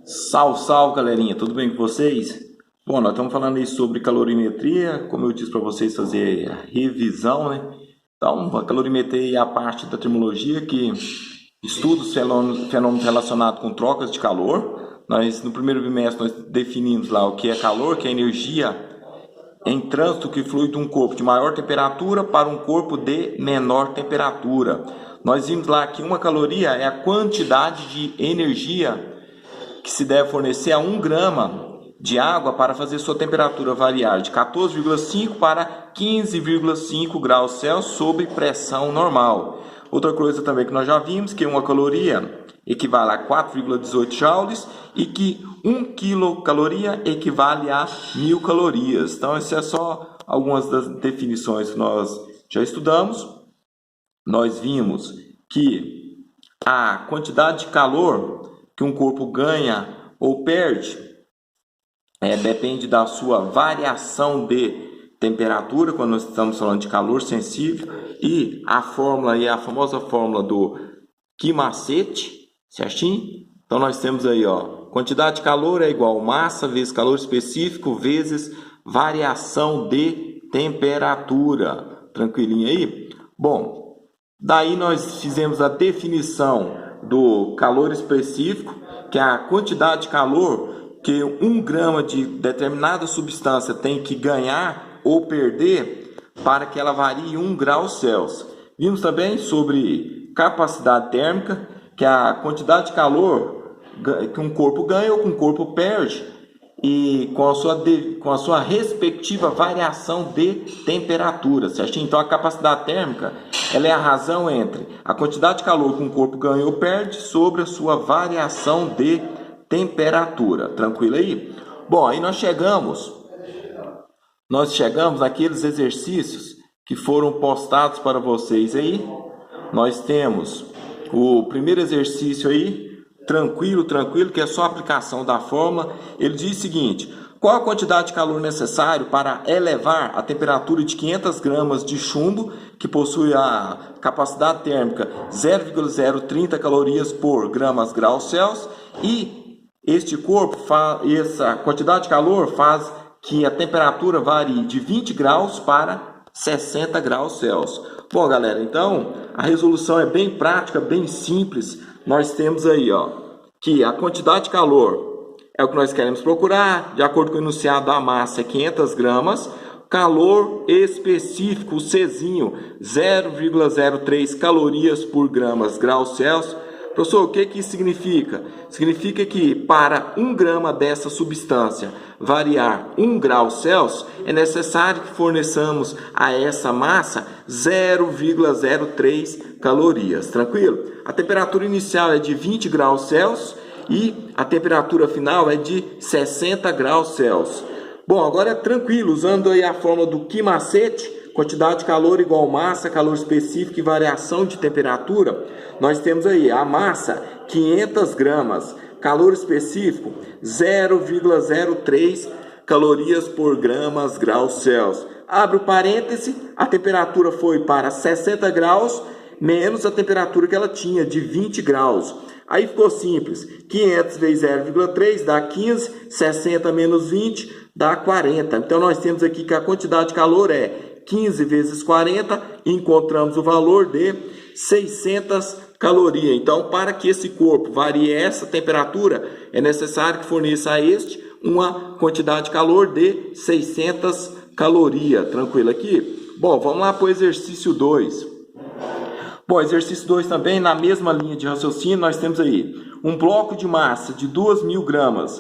Salve, salve, galerinha, tudo bem com vocês? Bom, nós estamos falando aí sobre calorimetria, como eu disse para vocês fazer a revisão, né? Então, a calorimetria é a parte da termologia que estuda os fenômenos relacionados com trocas de calor. No primeiro bimestre, nós definimos lá o que é calor, que é energia em trânsito que flui de um corpo de maior temperatura para um corpo de menor temperatura. Nós vimos lá que uma caloria é a quantidade de energia que se deve fornecer a 1 grama de água para fazer sua temperatura variar de 14,5 para 15,5 graus Celsius sob pressão normal. Outra coisa também que nós já vimos, que uma caloria equivale a 4,18 joules e que 1 quilocaloria equivale a 1000 calorias. Então, essas é só algumas das definições que nós já estudamos. Nós vimos que a quantidade de calor que um corpo ganha ou perde depende da sua variação de temperatura, quando nós estamos falando de calor sensível, e a fórmula é a famosa fórmula do Ki-Macete, certinho? Então nós temos aí, ó, quantidade de calor é igual massa vezes calor específico vezes variação de temperatura. Tranquilinho aí? Bom, daí nós fizemos a definição do calor específico, que é a quantidade de calor que 1 grama de determinada substância tem que ganhar ou perder para que ela varie 1 grau Celsius. Vimos também sobre capacidade térmica, que é a quantidade de calor que um corpo ganha ou que um corpo perde, e com a sua respectiva variação de temperatura, certinho? Então a capacidade térmica ela é a razão entre a quantidade de calor que um corpo ganha ou perde sobre a sua variação de temperatura. Tranquilo aí? Bom, aí nós chegamos naqueles exercícios que foram postados para vocês aí. Nós temos o primeiro exercício aí, tranquilo, que é só a aplicação da fórmula. Ele diz o seguinte: qual a quantidade de calor necessário para elevar a temperatura de 500 gramas de chumbo, que possui a capacidade térmica 0,030 calorias por gramas graus Celsius, e essa quantidade de calor faz que a temperatura varie de 20 graus para 60 graus Celsius. Bom, galera, então a resolução é bem prática, bem simples. Nós temos aí, ó, que a quantidade de calor é o que nós queremos procurar, de acordo com o enunciado da massa é 500 gramas, calor específico, o Czinho, 0,03 calorias por gramas graus Celsius. Professor, o que isso significa? Significa que para 1 grama dessa substância variar 1 grau Celsius, é necessário que forneçamos a essa massa 0,03 calorias. Tranquilo? A temperatura inicial é de 20 graus Celsius e a temperatura final é de 60 graus Celsius. Bom, agora é tranquilo, usando aí a fórmula do Ki-Macete, quantidade de calor igual massa, calor específico e variação de temperatura, nós temos aí a massa 500 gramas, calor específico 0,03 calorias por gramas graus Celsius. Abre o parêntese, a temperatura foi para 60 graus menos a temperatura que ela tinha de 20 graus. Aí ficou simples, 500 vezes 0,3 dá 15, 60 menos 20 dá 40. Então nós temos aqui que a quantidade de calor é 15 vezes 40, encontramos o valor de 600 calorias. Então, para que esse corpo varie essa temperatura, é necessário que forneça a este uma quantidade de calor de 600 calorias. Tranquilo aqui? Bom, vamos lá para o exercício 2. Bom, exercício 2 também, na mesma linha de raciocínio, nós temos aí um bloco de massa de 2.000 gramas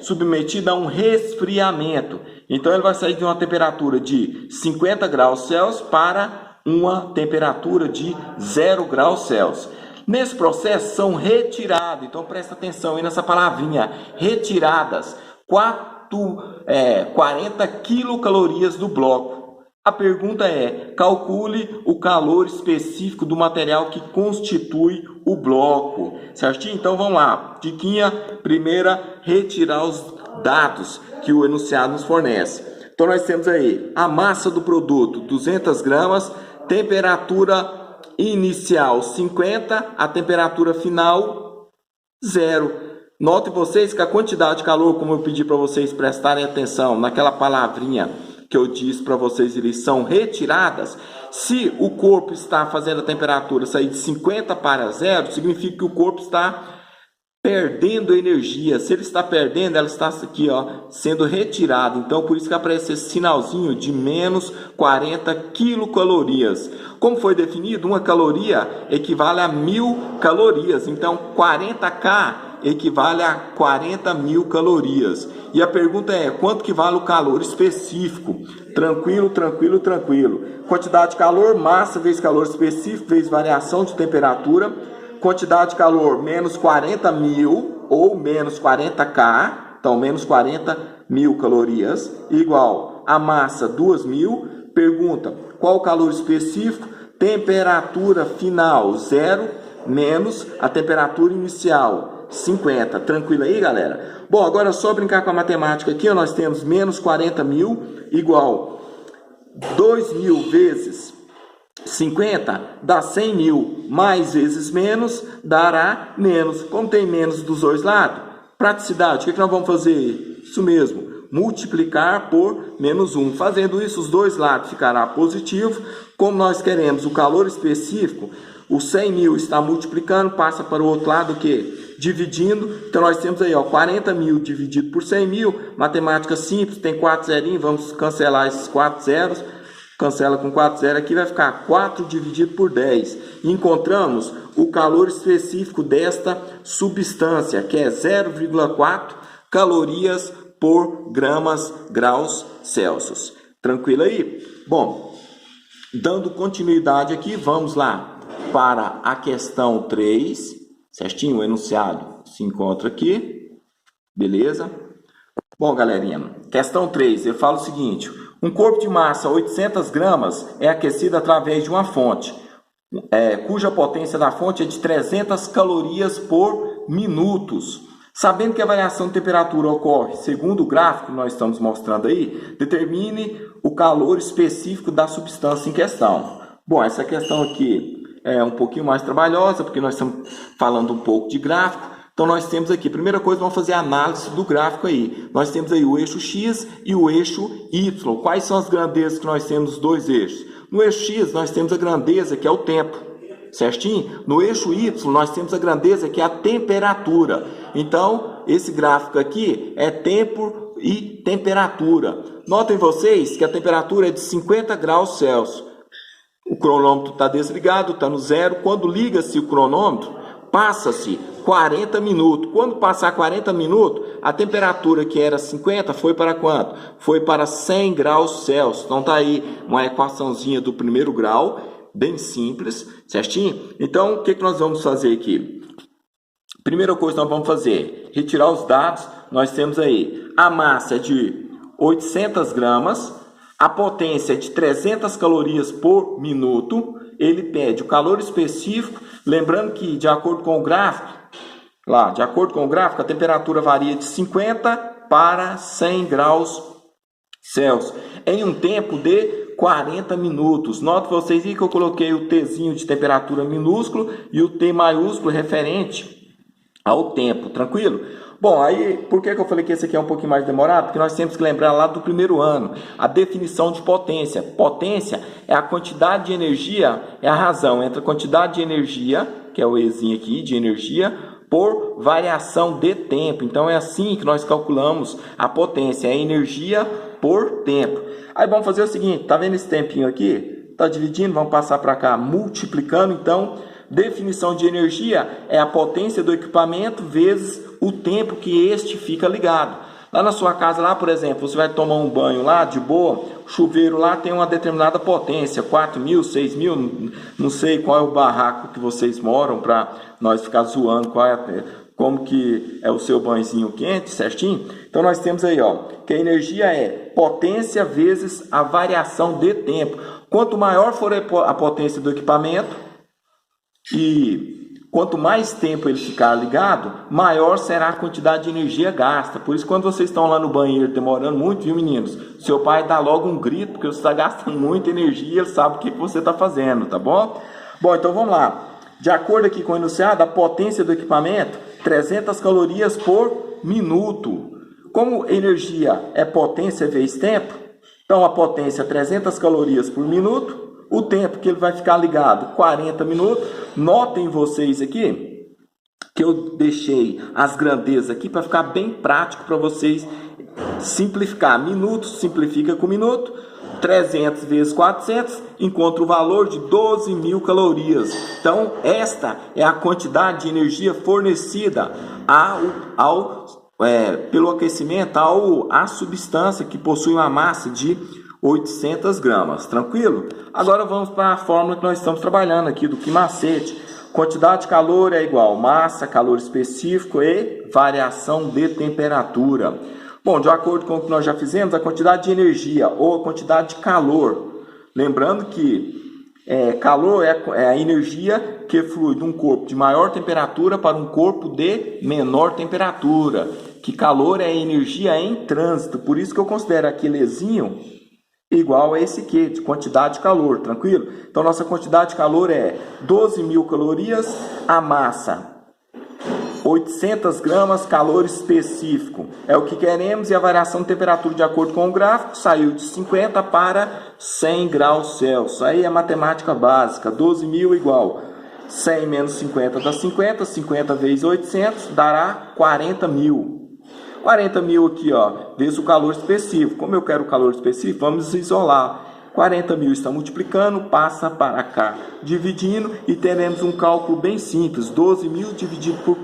submetido a um resfriamento. Então, ele vai sair de uma temperatura de 50 graus Celsius para uma temperatura de 0 graus Celsius. Nesse processo, são retiradas, então presta atenção aí nessa palavrinha, retiradas 40 quilocalorias do bloco. A pergunta é, calcule o calor específico do material que constitui o bloco, certinho? Então vamos lá, diquinha primeira, retirar os dados que o enunciado nos fornece. Então nós temos aí a massa do produto, 200 gramas, temperatura inicial 50, a temperatura final 0. Notem vocês que a quantidade de calor, como eu pedi para vocês prestarem atenção naquela palavrinha que eu disse para vocês, eles são retiradas. Se o corpo está fazendo a temperatura sair de 50 para 0, significa que o corpo está perdendo energia. Se ele está perdendo, ela está aqui, ó, sendo retirada. Então, por isso que aparece esse sinalzinho de menos 40 quilocalorias. Como foi definido, uma caloria equivale a 1000 calorias. Então, 40K equivale a 40.000 calorias. E a pergunta é, quanto que vale o calor específico? Tranquilo, tranquilo, tranquilo. Quantidade de calor, massa vezes calor específico, vezes variação de temperatura. Quantidade de calor, menos 40.000 ou menos 40K. Então, menos 40.000 calorias, igual a massa 2.000. Pergunta, qual o calor específico? Temperatura final, 0, menos a temperatura inicial, 50. Tranquilo aí, galera? Bom, agora é só brincar com a matemática aqui, ó, nós temos menos 40.000 igual 2.000 vezes 50 dá 100.000, mais vezes menos dará menos. Como tem menos dos dois lados, praticidade, o que nós vamos fazer? Isso mesmo, multiplicar por menos 1. Fazendo isso, os dois lados ficará positivo. Como nós queremos o calor específico, o 100.000 está multiplicando, passa para o outro lado o quê? Dividindo. Então nós temos aí, ó, 40.000 dividido por 100.000, matemática simples, tem 4 zerinhos, vamos cancelar esses 4 zeros, cancela com 4 zeros aqui, vai ficar 4 dividido por 10. E encontramos o calor específico desta substância, que é 0,4 calorias por graus Celsius. Tranquilo aí? Bom, dando continuidade aqui, vamos lá para a questão 3, certinho? O enunciado se encontra aqui, beleza? Bom, galerinha, questão 3, eu falo o seguinte: um corpo de massa 800 gramas é aquecido através de uma fonte, cuja potência da fonte é de 300 calorias por minutos. Sabendo que a variação de temperatura ocorre segundo o gráfico que nós estamos mostrando aí, determine o calor específico da substância em questão. Bom, essa questão aqui é um pouquinho mais trabalhosa, porque nós estamos falando um pouco de gráfico. Então, nós temos aqui, primeira coisa, vamos fazer a análise do gráfico aí. Nós temos aí o eixo X e o eixo Y. Quais são as grandezas que nós temos nos dois eixos? No eixo X, nós temos a grandeza, que é o tempo, certinho? No eixo Y, nós temos a grandeza, que é a temperatura. Então, esse gráfico aqui é tempo e temperatura. Notem vocês que a temperatura é de 50 graus Celsius. O cronômetro está desligado, está no zero. Quando liga-se o cronômetro, passa-se 40 minutos. Quando passar 40 minutos, a temperatura que era 50 foi para quanto? Foi para 100 graus Celsius. Então está aí uma equaçãozinha do primeiro grau, bem simples, certinho? Então, o que nós vamos fazer aqui? Primeira coisa que nós vamos fazer, retirar os dados. Nós temos aí a massa de 800 gramas, a potência é de 300 calorias por minuto. Ele pede o calor específico, lembrando que de acordo com o gráfico, a temperatura varia de 50 para 100 graus Celsius, em um tempo de 40 minutos. Note vocês aí que eu coloquei o Tzinho de temperatura minúsculo e o T maiúsculo referente ao tempo, tranquilo? Bom, aí, por que eu falei que esse aqui é um pouquinho mais demorado? Porque nós temos que lembrar lá do primeiro ano, a definição de potência. Potência é a quantidade de energia, é a razão entre a quantidade de energia, que é o Ezinho aqui, de energia, por variação de tempo. Então, é assim que nós calculamos a potência, é a energia por tempo. Aí, vamos fazer o seguinte, tá vendo esse tempinho aqui? Tá dividindo, vamos passar para cá, multiplicando, então... Definição de energia é a potência do equipamento vezes o tempo que este fica ligado. Lá na sua casa, lá, por exemplo, você vai tomar um banho lá, de boa, o chuveiro lá tem uma determinada potência, 4.000, 6.000, não sei qual é o barraco que vocês moram para nós ficar zoando como que é o seu banhozinho quente, certinho? Então nós temos aí, ó, que a energia é potência vezes a variação de tempo. Quanto maior for a potência do equipamento, e quanto mais tempo ele ficar ligado, maior será a quantidade de energia gasta. Por isso, quando vocês estão lá no banheiro demorando muito, viu, meninos? Seu pai dá logo um grito, porque você está gastando muita energia, ele sabe o que você está fazendo, tá bom? Bom, então vamos lá. De acordo aqui com o enunciado, a potência do equipamento 300 calorias por minuto. Como energia é potência vezes tempo, então a potência é 300 calorias por minuto, o tempo que ele vai ficar ligado, 40 minutos. Notem vocês aqui que eu deixei as grandezas aqui para ficar bem prático para vocês simplificar. Minutos simplifica com minuto, 300 vezes 400, encontra o valor de 12.000 calorias. Então, esta é a quantidade de energia fornecida pelo aquecimento à substância que possui uma massa de 800 gramas. Tranquilo? Agora vamos para a fórmula que nós estamos trabalhando aqui do Quimacete. Quantidade de calor é igual massa, calor específico e variação de temperatura. Bom, de acordo com o que nós já fizemos, a quantidade de energia ou a quantidade de calor. Lembrando que calor é a energia que flui de um corpo de maior temperatura para um corpo de menor temperatura. Que calor é energia em trânsito. Por isso que eu considero aquele Ezinho igual a esse aqui, de quantidade de calor, tranquilo? Então, nossa quantidade de calor é 12.000 calorias, a massa 800 gramas, calor específico. É o que queremos e a variação de temperatura, de acordo com o gráfico, saiu de 50 para 100 graus Celsius. Aí é matemática básica, 12.000 igual 100 menos 50 dá 50, 50 vezes 800 dará 40.000. 40.000 aqui, ó, vezes o calor específico. Como eu quero o calor específico, vamos isolar. 40.000 está multiplicando, passa para cá, dividindo, e teremos um cálculo bem simples. 12.000 dividido por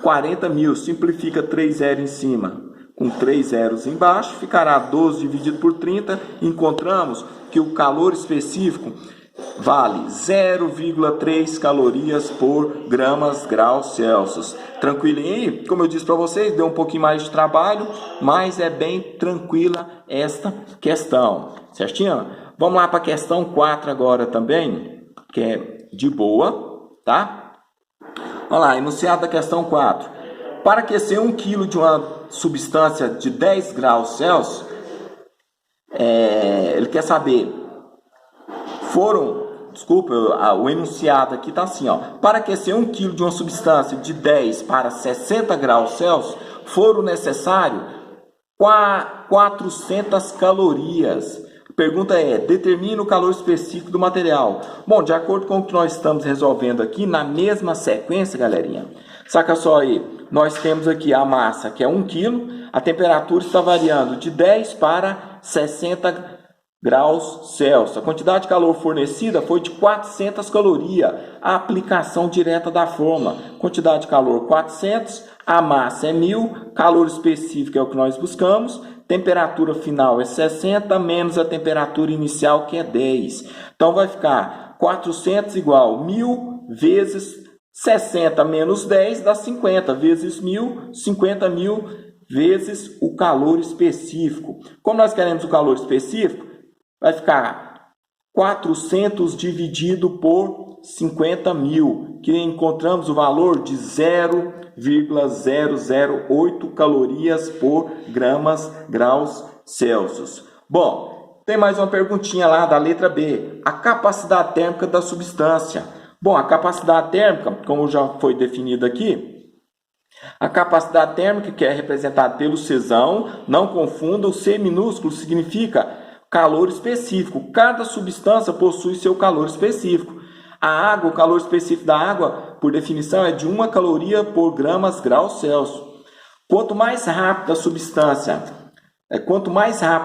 40.000, simplifica 3 zeros em cima, com 3 zeros embaixo, ficará 12 dividido por 30. Encontramos que o calor específico vale 0,3 calorias por graus Celsius. Tranquilinho aí? Como eu disse para vocês, deu um pouquinho mais de trabalho, mas é bem tranquila esta questão, certinho? Vamos lá para a questão 4 agora também, que é de boa, tá? Vamos lá, enunciado da questão 4. Para aquecer 1 kg de uma substância de 10 graus Celsius, ele quer saber, o enunciado aqui está assim, ó. Para aquecer 1 kg de uma substância de 10 para 60 graus Celsius, foram necessários 400 calorias. A pergunta é, determine o calor específico do material. Bom, de acordo com o que nós estamos resolvendo aqui, na mesma sequência, galerinha, saca só aí, nós temos aqui a massa, que é 1 kg, a temperatura está variando de 10 para 60 graus Celsius. A quantidade de calor fornecida foi de 400 calorias. A aplicação direta da fórmula. Quantidade de calor 400, a massa é 1.000, calor específico é o que nós buscamos, temperatura final é 60 menos a temperatura inicial, que é 10. Então vai ficar 400 igual 1.000 vezes 60 menos 10 dá 50, vezes 1.000, 50.000 vezes o calor específico. Como nós queremos o calor específico, vai ficar 400 dividido por 50.000, que encontramos o valor de 0,008 calorias por graus Celsius. Bom, tem mais uma perguntinha lá da letra B. A capacidade térmica da substância. Bom, a capacidade térmica, como já foi definido aqui, a capacidade térmica, que é representada pelo Czão, não confunda, o C minúsculo significa calor específico. Cada substância possui seu calor específico. A água, o calor específico da água, por definição, é de 1 caloria por graus Celsius. Quanto mais rápida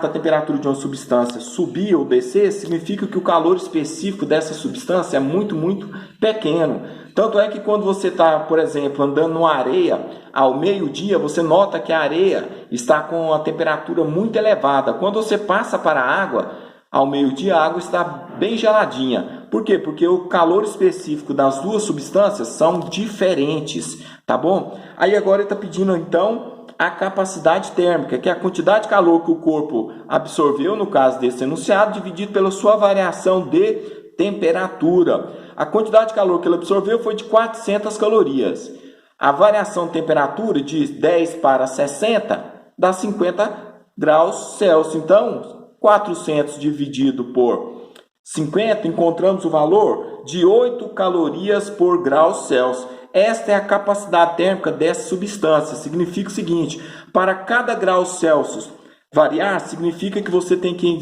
a temperatura de uma substância subir ou descer, significa que o calor específico dessa substância é muito, muito pequeno. Tanto é que quando você está, por exemplo, andando numa areia, ao meio-dia, você nota que a areia está com a temperatura muito elevada. Quando você passa para a água, ao meio-dia, a água está bem geladinha. Por quê? Porque o calor específico das duas substâncias são diferentes, tá bom? Aí agora ele está pedindo, então, a capacidade térmica, que é a quantidade de calor que o corpo absorveu, no caso desse enunciado, dividido pela sua variação de temperatura. A quantidade de calor que ele absorveu foi de 400 calorias. A variação de temperatura de 10 para 60 dá 50 graus Celsius. Então, 400 dividido por 50, encontramos o valor de 8 calorias por grau Celsius. esta é a capacidade térmica dessa substância. Significa o seguinte, para cada grau Celsius variar, significa que você tem que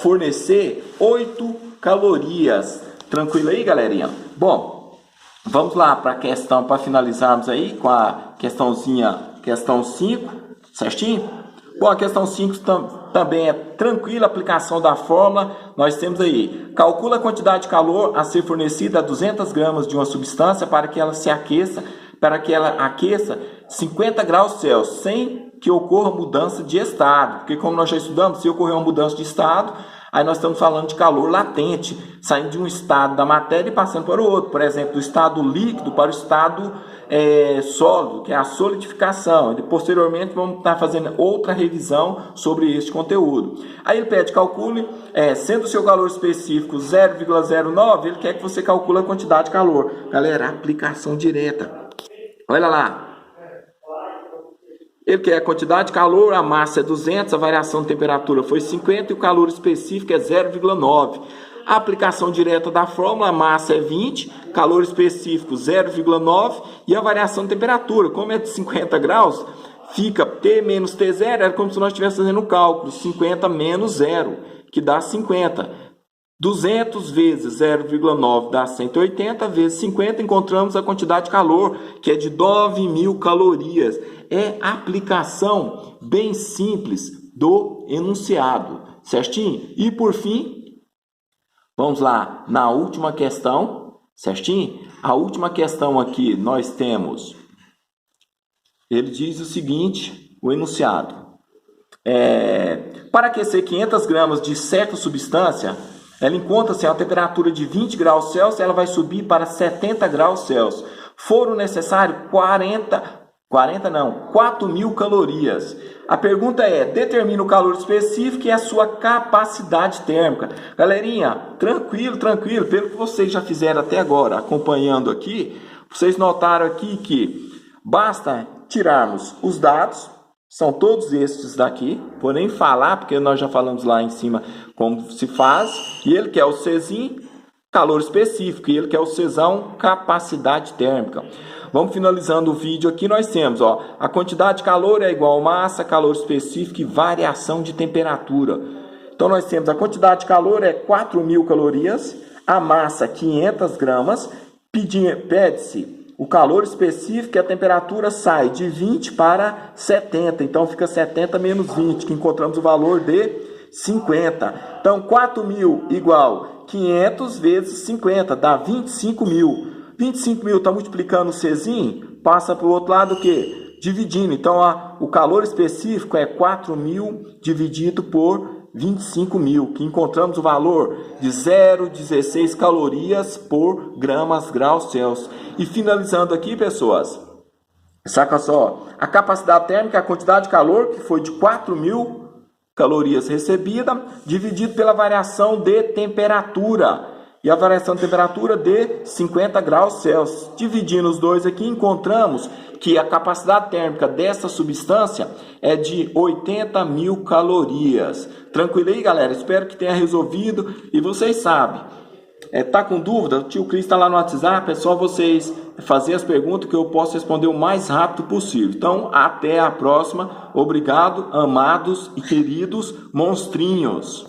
fornecer 8 calorias. Tranquilo aí, galerinha? Bom, vamos lá para a questão, para finalizarmos aí com a questão 5, certinho? Bom, a questão 5 também é tranquila, aplicação da fórmula. Nós temos aí, calcula a quantidade de calor a ser fornecida a 200 gramas de uma substância para que ela aqueça 50 graus Celsius, sem que ocorra mudança de estado. Porque como nós já estudamos, se ocorrer uma mudança de estado, aí nós estamos falando de calor latente, saindo de um estado da matéria e passando para o outro. Por exemplo, do estado líquido para o estado sólido, que é a solidificação. E posteriormente vamos estar fazendo outra revisão sobre este conteúdo. Aí ele pede, calcule, sendo o seu calor específico 0,09, ele quer que você calcule a quantidade de calor. Galera, aplicação direta. Olha lá. Ele quer a quantidade de calor, a massa é 200, a variação de temperatura foi 50 e o calor específico é 0,9. A aplicação direta da fórmula, a massa é 20, calor específico 0,9 e a variação de temperatura, como é de 50 graus, fica T menos T0, é como se nós estivéssemos fazendo o cálculo, 50 menos 0, que dá 50. 200 vezes 0,9 dá 180, vezes 50, encontramos a quantidade de calor, que é de 9.000 calorias. É aplicação bem simples do enunciado, certinho? E por fim, vamos lá na última questão, certinho? A última questão aqui nós temos, ele diz o seguinte, o enunciado. Para aquecer 500 gramas de certa substância, ela encontra-se a temperatura de 20 graus Celsius, ela vai subir para 70 graus Celsius. Foram necessários 4.000 calorias. A pergunta é, determina o calor específico e a sua capacidade térmica. Galerinha, tranquilo, pelo que vocês já fizeram até agora, acompanhando aqui, vocês notaram aqui que basta tirarmos os dados, são todos estes daqui, vou nem falar, porque nós já falamos lá em cima como se faz, e ele quer o Czinho, calor específico, e ele quer o Czão, capacidade térmica. Vamos finalizando o vídeo aqui, nós temos, a quantidade de calor é igual a massa, calor específico e variação de temperatura. Então nós temos a quantidade de calor é 4.000 calorias, a massa 500 gramas, pede-se o calor específico e a temperatura sai de 20 para 70, então fica 70 menos 20, que encontramos o valor de 50. Então 4.000 igual 500 vezes 50, dá 25.000. 25.000 está multiplicando o Czinho, passa para o outro lado o quê? Dividindo. Então o calor específico é 4.000 dividido por 25.000, que encontramos o valor de 0,16 calorias por graus Celsius. E finalizando aqui, pessoas, saca só, a capacidade térmica é a quantidade de calor, que foi de 4.000 calorias recebida, dividido pela variação de temperatura. E a variação de temperatura de 50 graus Celsius. Dividindo os dois aqui, encontramos que a capacidade térmica dessa substância é de 80.000 calorias. Tranquilo aí, galera? Espero que tenha resolvido. E vocês sabem, tá com dúvida? O tio Cris está lá no WhatsApp, é só vocês fazer as perguntas que eu posso responder o mais rápido possível. Então, até a próxima. Obrigado, amados e queridos monstrinhos.